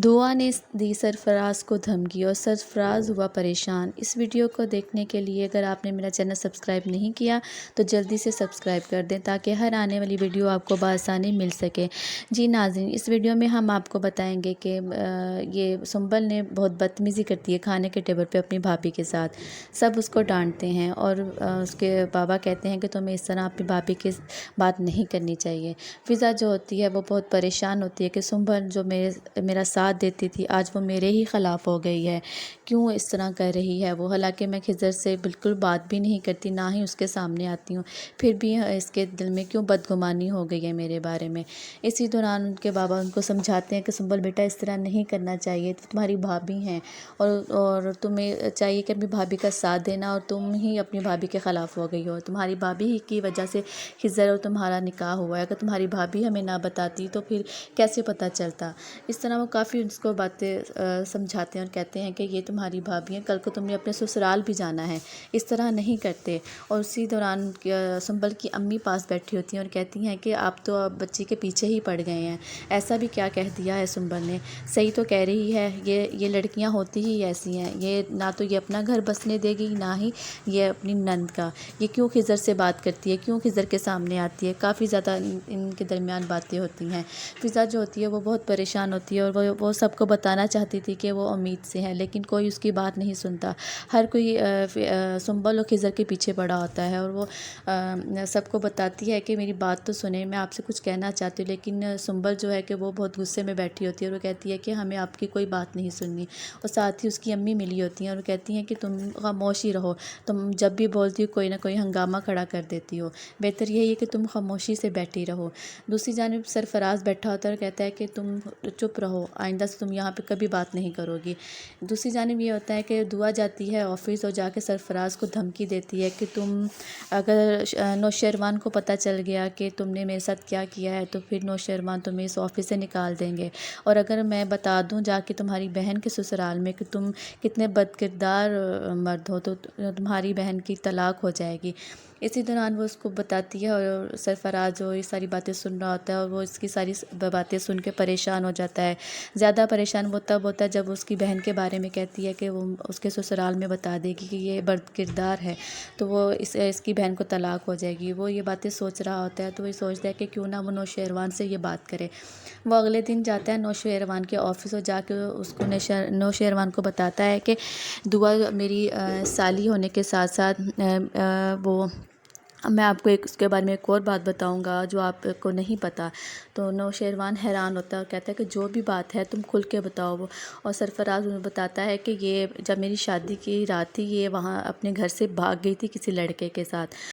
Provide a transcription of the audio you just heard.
دعا نے دی سرفراز کو دھمکی اور سرفراز ہوا پریشان۔ اس ویڈیو کو دیکھنے کے لیے اگر آپ نے میرا چینل سبسکرائب نہیں کیا تو جلدی سے سبسکرائب کر دیں تاکہ ہر آنے والی ویڈیو آپ کو بآسانی مل سکے۔ جی ناظرین، اس ویڈیو میں ہم آپ کو بتائیں گے کہ یہ سنبل نے بہت بدتمیزی کرتی ہے کھانے کے ٹیبل پہ اپنی بھابھی کے ساتھ۔ سب اس کو ڈانٹتے ہیں اور اس کے بابا کہتے ہیں کہ تمہیں اس طرح اپنی بھابھی کی بات نہیں کرنی چاہیے۔ فضا جو ہوتی ہے وہ بہت پریشان ہوتی ہے کہ سنبل جو میرا ساتھ دیتی تھی آج وہ میرے ہی خلاف ہو گئی ہے، کیوں اس طرح کر رہی ہے وہ، حالانکہ میں خضر سے بالکل بات بھی نہیں کرتی، نہ ہی اس کے سامنے آتی ہوں، پھر بھی اس کے دل میں کیوں بدگمانی ہو گئی ہے میرے بارے میں۔ اسی دوران ان کے بابا ان کو سمجھاتے ہیں کہ سنبل بیٹا اس طرح نہیں کرنا چاہیے، تمہاری بھابھی ہیں اور تمہیں چاہیے کہ اپنی بھابھی کا ساتھ دینا، اور تم ہی اپنی بھابھی کے خلاف ہو گئی ہو، تمہاری بھابھی ہی کی وجہ سے خضر اور تمہارا نکاح ہوا ہے، اگر تمہاری بھابھی ہمیں نہ بتاتی تو پھر کیسے پتہ چلتا۔ اس طرح وہ کافی اس کو باتیں سمجھاتے ہیں اور کہتے ہیں کہ یہ تمہاری بھابھی ہیں، کل کو تم نے اپنے سسرال بھی جانا ہے، اس طرح نہیں کرتے۔ اور اسی دوران سنبل کی امی پاس بیٹھی ہوتی ہیں اور کہتی ہیں کہ آپ تو بچی کے پیچھے ہی پڑ گئے ہیں، ایسا بھی کیا کہہ دیا ہے سنبل نے، صحیح تو کہہ رہی ہے، یہ لڑکیاں ہوتی ہی ایسی ہیں، یہ نہ تو یہ اپنا گھر بسنے دے گی نہ ہی یہ اپنی نند کا، یہ کیوں خضر سے بات کرتی ہے، کیوں خضر کے سامنے آتی ہے، کافی زیادہ ان کے درمیان باتیں ہوتی ہیں۔ فضا جو ہوتی ہے وہ بہت پریشان ہوتی ہے اور وہ سب کو بتانا چاہتی تھی کہ وہ امید سے ہے، لیکن کوئی اس کی بات نہیں سنتا، ہر کوئی سنبل اور خضر کے پیچھے پڑا ہوتا ہے، اور وہ سب کو بتاتی ہے کہ میری بات تو سنیں، میں آپ سے کچھ کہنا چاہتی ہوں، لیکن سنبل جو ہے کہ وہ بہت غصے میں بیٹھی ہوتی ہے اور وہ کہتی ہے کہ ہمیں آپ کی کوئی بات نہیں سننی، اور ساتھ ہی اس کی امی ملی ہوتی ہیں اور وہ کہتی ہیں کہ تم خاموش ہی رہو، تم جب بھی بولتی ہو کوئی نہ کوئی ہنگامہ کھڑا کر دیتی ہو، بہتر یہی ہے کہ تم خاموشی سے بیٹھی رہو۔ دوسری جانب سرفراز بیٹھا ہوتا ہے اور کہتا ہے کہ تم چپ رہو، آئندہ سے تم یہاں پہ کبھی بات نہیں کرو گی۔ دوسری جانب یہ ہوتا ہے کہ دعا جاتی ہے آفس اور جا کے سرفراز کو دھمکی دیتی ہے کہ تم اگر نوشیروان کو پتہ چل گیا کہ تم نے میرے ساتھ کیا کیا ہے تو پھر نوشیروان تمہیں اس آفس سے نکال دیں گے، اور اگر میں بتا دوں جا کے تمہاری بہن کے سسرال میں کہ تم کتنے بد کردار مرد ہو تو تمہاری بہن کی طلاق ہو جائے گی۔ اسی دوران وہ اس کو بتاتی ہے اور سرفراز جو یہ ساری باتیں سن رہا ہوتا ہے اور وہ اس کی ساری باتیں سن کے پریشان ہو جاتا ہے۔ زیادہ پریشان وہ تب ہوتا ہے جب اس کی بہن کے بارے میں کہتی ہے کہ وہ اس کے سسرال میں بتا دے گی کہ یہ بد کردار ہے، تو وہ اس کی بہن کو طلاق ہو جائے گی۔ وہ یہ باتیں سوچ رہا ہوتا ہے تو وہ سوچتا ہے کہ کیوں نہ وہ نوشیروان سے یہ بات کرے۔ وہ اگلے دن جاتا ہے نوشیروان کے آفس اور جا کے اس کو نوشیروان کو بتاتا ہے کہ دعا میری سالی ہونے کے ساتھ ساتھ میں آپ کو اس کے بارے میں ایک اور بات بتاؤں گا جو آپ کو نہیں پتہ۔ تو نوشیروان حیران ہوتا ہے اور کہتا ہے کہ جو بھی بات ہے تم کھل کے بتاؤ، اور سرفراز انہیں بتاتا ہے کہ یہ جب میری شادی کی رات تھی یہ وہاں اپنے گھر سے بھاگ گئی تھی کسی لڑکے کے ساتھ،